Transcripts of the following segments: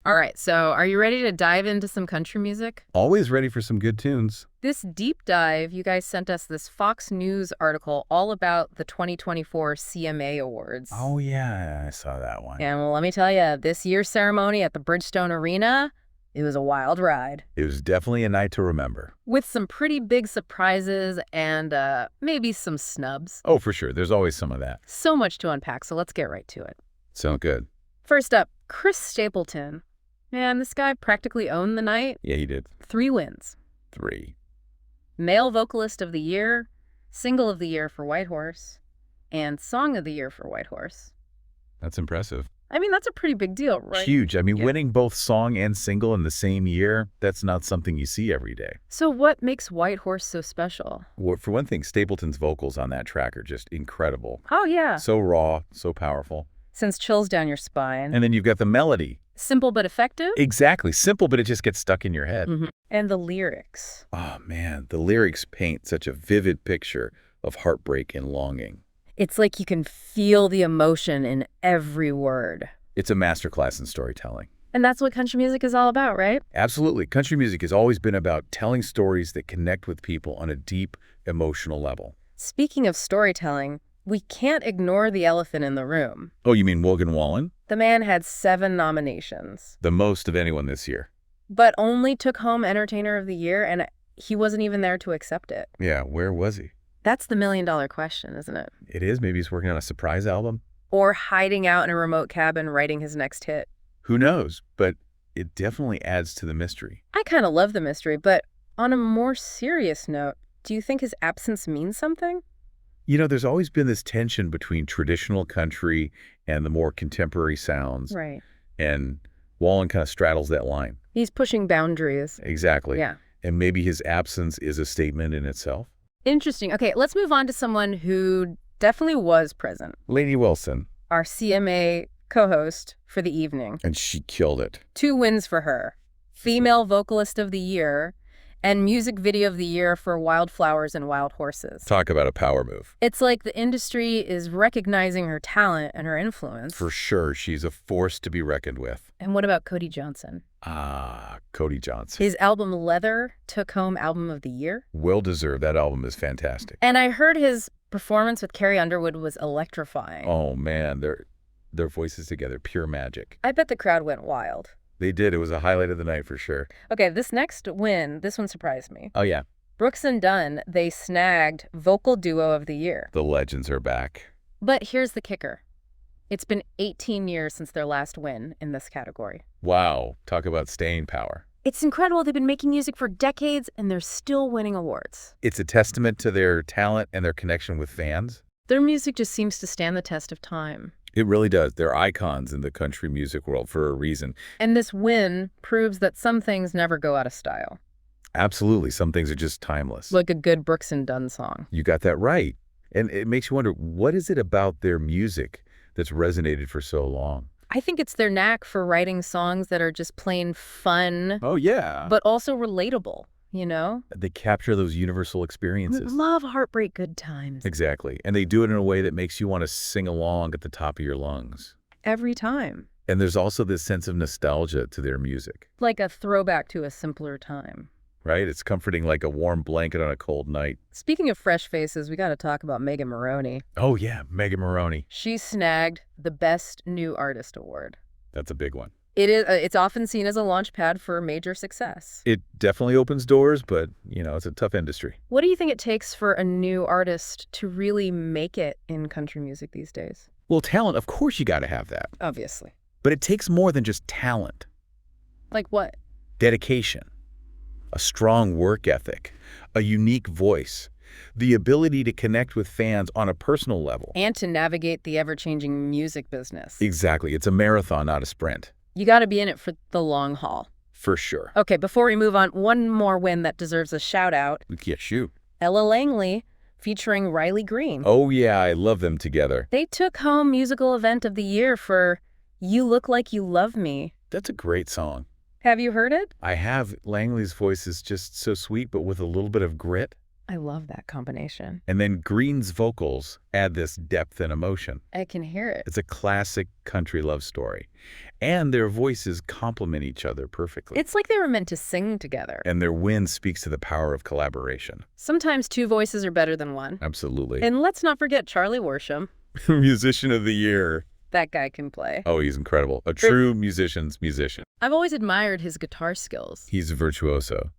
All right, so are you ready to dive into some country music? Always ready for some good tunes. This deep dive, you guys sent us this Fox News article all about the 2024 CMA Awards. Oh, yeah, I saw that one. And well, let me tell you, this year's ceremony at the Bridgestone Arena, it was a wild ride. It was definitely a night to remember. With some pretty big surprises and maybe some snubs. Oh, for sure. There's always some of that. So much to unpack, so let's get right to it. Sound good. First up, Chris Stapleton. Man, this guy practically owned the night. Yeah, he did. 3 wins. 3. Male Vocalist of the Year, Single of the Year for Whitehorse, and Song of the Year for Whitehorse. That's impressive. I mean, that's a pretty big deal, right? Huge. I mean, Yeah. winning both song and single in the same year, that's not something you see every day. So what makes Whitehorse so special? Well, for one thing, Stapleton's vocals on that track are just incredible. Oh, yeah. So raw, so powerful. Sends chills down your spine. And then you've got the melody. Simple but effective? Exactly. Simple, but it just gets stuck in your head. And the lyrics. Oh, man. The lyrics paint such a vivid picture of heartbreak and longing. It's like you can feel the emotion in every word. It's a masterclass in storytelling. And that's what country music is all about, right? Absolutely. Country music has always been about telling stories that connect with people on a deep emotional level. Speaking of storytelling, we can't ignore the elephant in the room. Oh, you mean Morgane Wallen? The man had 7 nominations, The most of anyone this year. but only took home Entertainer of the Year, and he wasn't even there to accept it. Yeah, where was he? That's the million-dollar question, isn't it? It is. Maybe he's working on a surprise album. Or hiding out in a remote cabin writing his next hit. Who knows? But it definitely adds to the mystery. I kind of love the mystery, but on a more serious note, do you think his absence means something? You know, there's always been this tension between traditional country and the more contemporary sounds. Right. And Wallen kind of straddles that line. He's pushing boundaries. Exactly. Yeah. And maybe his absence is a statement in itself. Interesting. Okay, let's move on to someone who definitely was present. Lainey Wilson. Our CMA co-host for the evening. And she killed it. 2 wins for her. Female Vocalist of the Year and Music Video of the Year for Wildflowers and Wild Horses. Talk about a power move. It's like the industry is recognizing her talent and her influence. For sure, she's a force to be reckoned with. And what about Cody Johnson? Ah, Cody Johnson. His album Leather took home Album of the Year. Well deserved. That album is fantastic. And I heard his performance with Carrie Underwood was electrifying. Oh, man, their voices together, pure magic. I bet the crowd went wild. They did. It was a highlight of the night for sure. Okay, this next win, this one surprised me. Oh, yeah. Brooks and Dunn, they snagged Vocal Duo of the Year. The legends are back. But here's the kicker. It's been 18 years since their last win in this category. Wow. Talk about staying power. It's incredible. They've been making music for decades, and they're still winning awards. It's a testament to their talent and their connection with fans. Their music just seems to stand the test of time. It really does. They're icons in the country music world for a reason. And this win proves that some things never go out of style. Absolutely. Some things are just timeless. Like a good Brooks and Dunn song. You got that right. And it makes you wonder, what is it about their music that's resonated for so long? I think it's their knack for writing songs that are just plain fun, Oh, yeah. but also relatable, you know? They capture those universal experiences. Love, heartbreak, good times. Exactly. And they do it in a way that makes you want to sing along at the top of your lungs. Every time. And there's also this sense of nostalgia to their music, Like a throwback to a simpler time. right? It's comforting like a warm blanket on a cold night. Speaking of fresh faces, we got to talk about Megan Moroney. Oh, yeah, Megan Moroney. She snagged the Best New Artist award. That's a big one. It's often seen as a launch pad for major success. It definitely opens doors, but, you know, it's a tough industry. What do you think it takes for a new artist to really make it in country music these days? Well, talent, of course you got to have that. Obviously. But it takes more than just talent. Like what? Dedication, a strong work ethic, a unique voice, the ability to connect with fans on a personal level. And to navigate the ever-changing music business. Exactly. It's a marathon, not a sprint. You got to be in it for the long haul. For sure. Okay, before we move on, one more win that deserves a shout-out. Yeah, shoot. Ella Langley, featuring Riley Green. Oh, yeah, I love them together. They took home Musical Event of the Year for You Look Like You Love Me. That's a great song. Have you heard it? I have. Langley's voice is just so sweet, but with a little bit of grit. I love that combination. And then Green's vocals add this depth and emotion. I can hear it. It's a classic country love story. And their voices complement each other perfectly. It's like they were meant to sing together. And their win speaks to the power of collaboration. Sometimes two voices are better than one. Absolutely. And let's not forget Charlie Worsham. Musician of the Year. That guy can play. Oh, he's incredible. A true musician's musician. I've always admired his guitar skills. He's a virtuoso.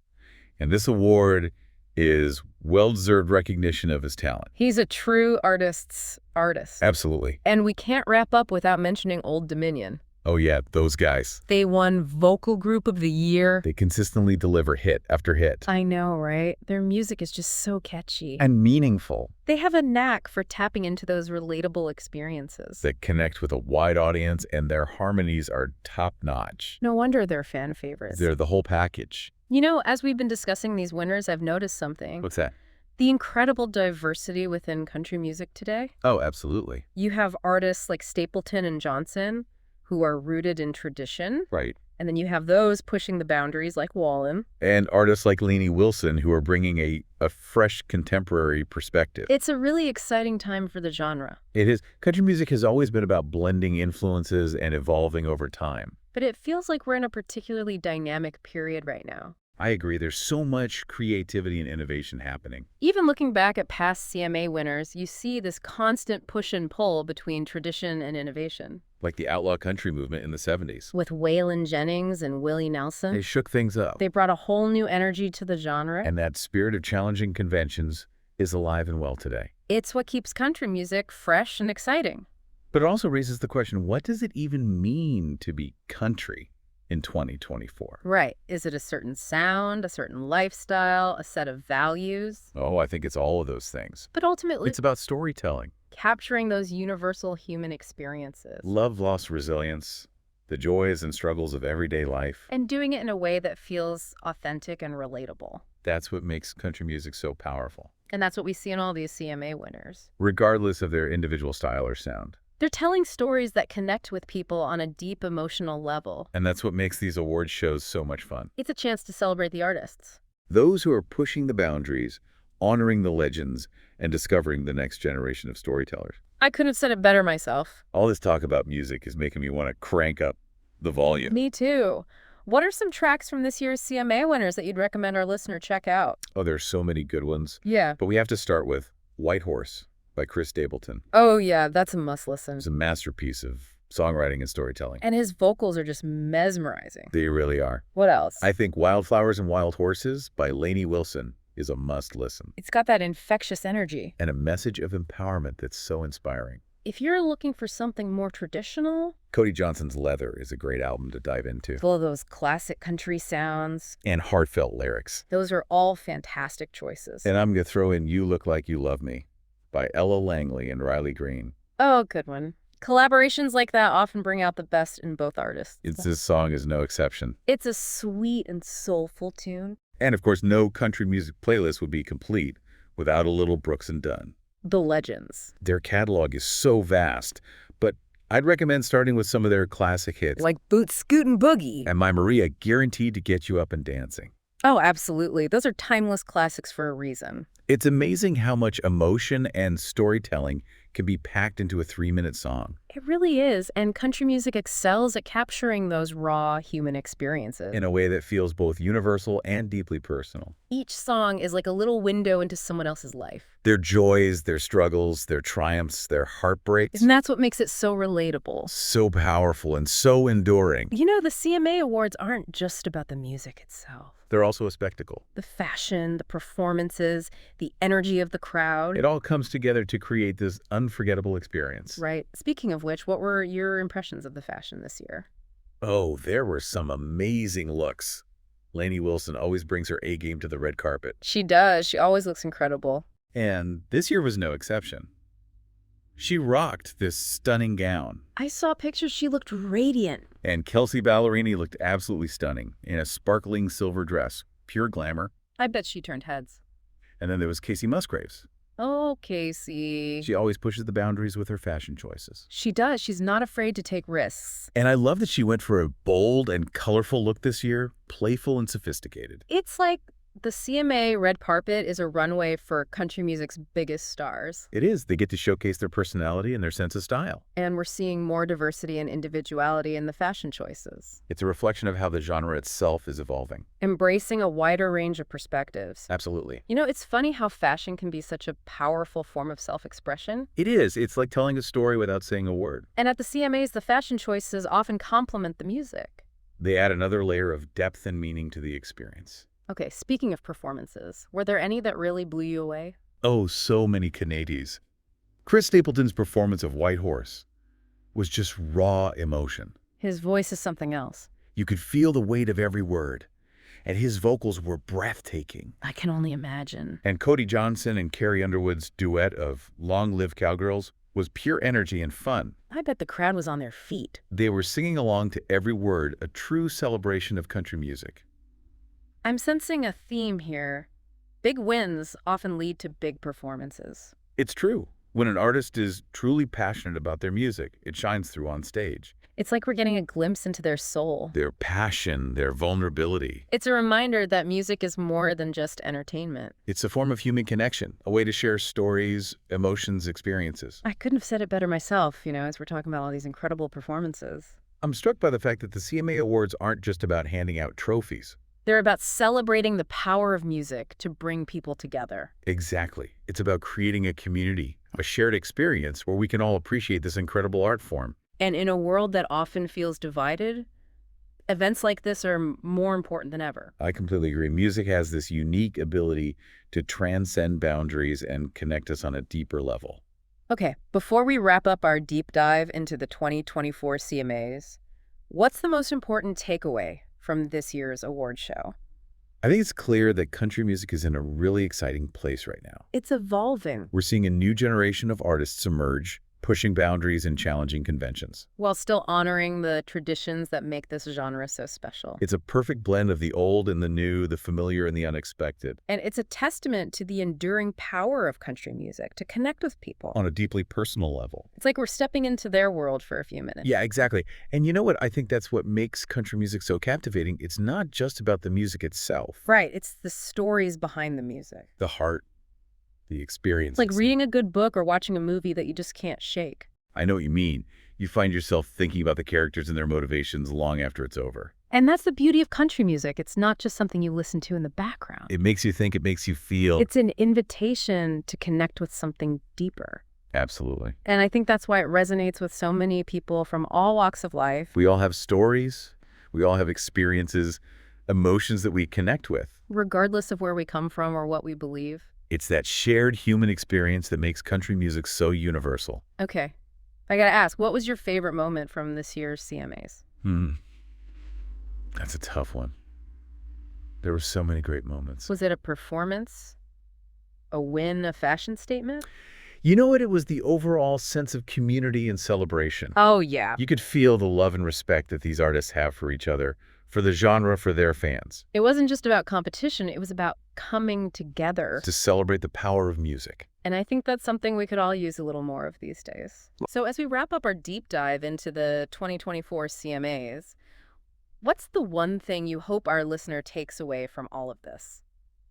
And this award is well-deserved recognition of his talent. He's a true artist's artist. Absolutely. And we can't wrap up without mentioning Old Dominion. Oh yeah, those guys. They won Vocal Group of the Year. They consistently deliver hit after hit. I know, right? Their music is just so catchy. And meaningful. They have a knack for tapping into those relatable experiences. That connect with a wide audience, and their harmonies are top-notch. No wonder they're fan favorites. They're the whole package. You know, as we've been discussing these winners, I've noticed something. What's that? The incredible diversity within country music today. Oh, absolutely. You have artists like Stapleton and Johnson, who are rooted in tradition. Right. And then you have those pushing the boundaries like Wallen. And artists like Lainey Wilson, who are bringing a fresh contemporary perspective. It's a really exciting time for the genre. It is. Country music has always been about blending influences and evolving over time. But it feels like we're in a particularly dynamic period right now. I agree. There's so much creativity and innovation happening. Even looking back at past CMA winners, you see this constant push and pull between tradition and innovation. Like the outlaw country movement in the 70s. With Waylon Jennings and Willie Nelson. They shook things up. They brought a whole new energy to the genre. And that spirit of challenging conventions is alive and well today. It's what keeps country music fresh and exciting. But it also raises the question, what does it even mean to be country in 2024? Right. Is it a certain sound, a certain lifestyle, a set of values? Oh, I think it's all of those things. But ultimately, It's about storytelling. capturing those universal human experiences. Love, loss, resilience, the joys and struggles of everyday life. And doing it in a way that feels authentic and relatable. That's what makes country music so powerful, And that's what we see in all these CMA winners. regardless of their individual style or sound. They're telling stories that connect with people on a deep emotional level. And that's what makes these award shows so much fun. It's a chance to celebrate the artists. Those who are pushing the boundaries, honoring the legends, and discovering the next generation of storytellers. I couldn't have said it better myself. All this talk about music is making me want to crank up the volume. Me too. What are some tracks from this year's CMA winners that you'd recommend our listener check out? Oh, there's so many good ones. Yeah. But we have to start with White Horse by Chris Stapleton. Oh, yeah, that's a must listen. It's a masterpiece of songwriting and storytelling. And his vocals are just mesmerizing. They really are. What else? I think Wildflowers and Wild Horses by Lainey Wilson is a must listen. It's got that infectious energy. And a message of empowerment that's so inspiring. If you're looking for something more traditional, Cody Johnson's Leather is a great album to dive into. full of those classic country sounds, And heartfelt lyrics. those are all fantastic choices. And I'm going to throw in You Look Like You Love Me by Ella Langley and Riley Green. Oh, good one. Collaborations like that often bring out the best in both artists. This song is no exception. It's a sweet and soulful tune. And of course, no country music playlist would be complete without a little Brooks and Dunn. The legends. Their catalog is so vast, but I'd recommend starting with some of their classic hits. Like Boot Scootin' Boogie. And My Maria, guaranteed to get you up and dancing. Oh, absolutely. Those are timeless classics for a reason. It's amazing how much emotion and storytelling can be packed into a 3-minute song. It really is, and country music excels at capturing those raw human experiences. In a way that feels both universal and deeply personal. Each song is like a little window into someone else's life. Their joys, their struggles, their triumphs, their heartbreaks. And that's what makes it so relatable. So powerful and so enduring. You know, the CMA Awards aren't just about the music itself. They're also a spectacle. The fashion, the performances, the energy of the crowd. It all comes together to create this unforgettable experience. Right. Speaking of which, what were your impressions of the fashion this year? Oh, there were some amazing looks. Lainey Wilson always brings her A game to the red carpet. She does. She always looks incredible. And this year was no exception. She rocked this stunning gown. I saw pictures. She looked radiant. And Kelsea Ballerini looked absolutely stunning in a sparkling silver dress. Pure glamour. I bet she turned heads. And then there was Casey Musgraves. Oh, Casey. She always pushes the boundaries with her fashion choices. She does. She's not afraid to take risks. And I love that she went for a bold and colorful look this year, playful and sophisticated. It's like The CMA red carpet is a runway for country music's biggest stars, It is. They get to showcase their personality and their sense of style. and we're seeing more diversity and individuality in the fashion choices, It's a reflection of how the genre itself is evolving. embracing a wider range of perspectives. Absolutely. You know, it's funny how fashion can be such a powerful form of self-expression. It is. It's like telling a story without saying a word. And at the CMAs, the fashion choices often complement the music. They add another layer of depth and meaning to the experience. Okay, speaking of performances, were there any that really blew you away? Oh, so many Canadies. Chris Stapleton's performance of White Horse was just raw emotion. His voice is something else. You could feel the weight of every word, and his vocals were breathtaking. I can only imagine. And Cody Johnson and Carrie Underwood's duet of Long Live Cowgirls was pure energy and fun. I bet the crowd was on their feet. They were singing along to every word, a true celebration of country music. I'm sensing a theme here. Big wins often lead to big performances. It's true. When an artist is truly passionate about their music, it shines through on stage. It's like we're getting a glimpse into their soul. Their passion, their vulnerability. It's a reminder that music is more than just entertainment. It's a form of human connection, a way to share stories, emotions, experiences. I couldn't have said it better myself, as we're talking about all these incredible performances. I'm struck by the fact that the CMA Awards aren't just about handing out trophies. They're about celebrating the power of music to bring people together. Exactly. It's about creating a community, a shared experience where we can all appreciate this incredible art form. And in a world that often feels divided, events like this are more important than ever. I completely agree. Music has this unique ability to transcend boundaries and connect us on a deeper level. Okay, before we wrap up our deep dive into the 2024 CMAs, what's the most important takeaway from this year's award show? I think it's clear that country music is in a really exciting place right now. It's evolving We're seeing a new generation of artists emerge, pushing boundaries and challenging conventions. while still honoring the traditions that make this genre so special. It's a perfect blend of the old and the new, the familiar and the unexpected, And it's a testament to the enduring power of country music to connect with people. on a deeply personal level. It's like we're stepping into their world for a few minutes. Yeah, exactly. And you know what? I think that's what makes country music so captivating. It's not just about the music itself. Right, it's the stories behind the music. The heart, the experience. It's like reading a good book or watching a movie that you just can't shake. I know what you mean. You find yourself thinking about the characters and their motivations long after it's over. And that's the beauty of country music. It's not just something you listen to in the background. It makes you think, it makes you feel. It's an invitation to connect with something deeper. Absolutely. And I think that's why it resonates with so many people from all walks of life. We all have stories. We all have experiences, emotions that we connect with. Regardless of where we come from or what we believe. It's that shared human experience that makes country music so universal. Okay. I gotta ask, what was your favorite moment from this year's CMAs? That's a tough one. There were so many great moments. Was it a performance? A win, a fashion statement? You know what? It was the overall sense of community and celebration. Oh, yeah. You could feel the love and respect that these artists have for each other, for the genre, for their fans, It wasn't just about competition. It was about coming together. to celebrate the power of music. And I think that's something we could all use a little more of these days. So as we wrap up our deep dive into the 2024 CMAs, what's the one thing you hope our listener takes away from all of this?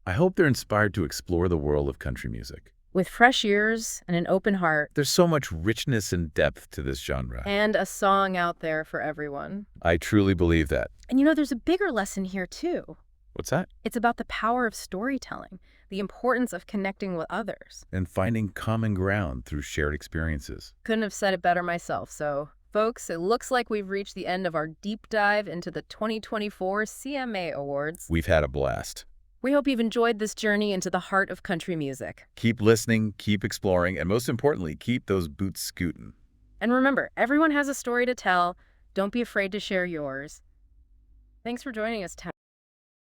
I hope they're inspired to explore the world of country music. With fresh ears and an open heart, There's so much richness and depth to this genre. and a song out there for everyone. I truly believe that. And there's a bigger lesson here too. What's that? It's about the power of storytelling, the importance of connecting with others. And finding common ground through shared experiences. Couldn't have said it better myself. So, folks, it looks like we've reached the end of our deep dive into the 2024 CMA Awards. We've had a blast. We hope you've enjoyed this journey into the heart of country music. Keep listening, keep exploring, and most importantly, keep those boots scooting. And remember, everyone has a story to tell. Don't be afraid to share yours. Thanks for joining us,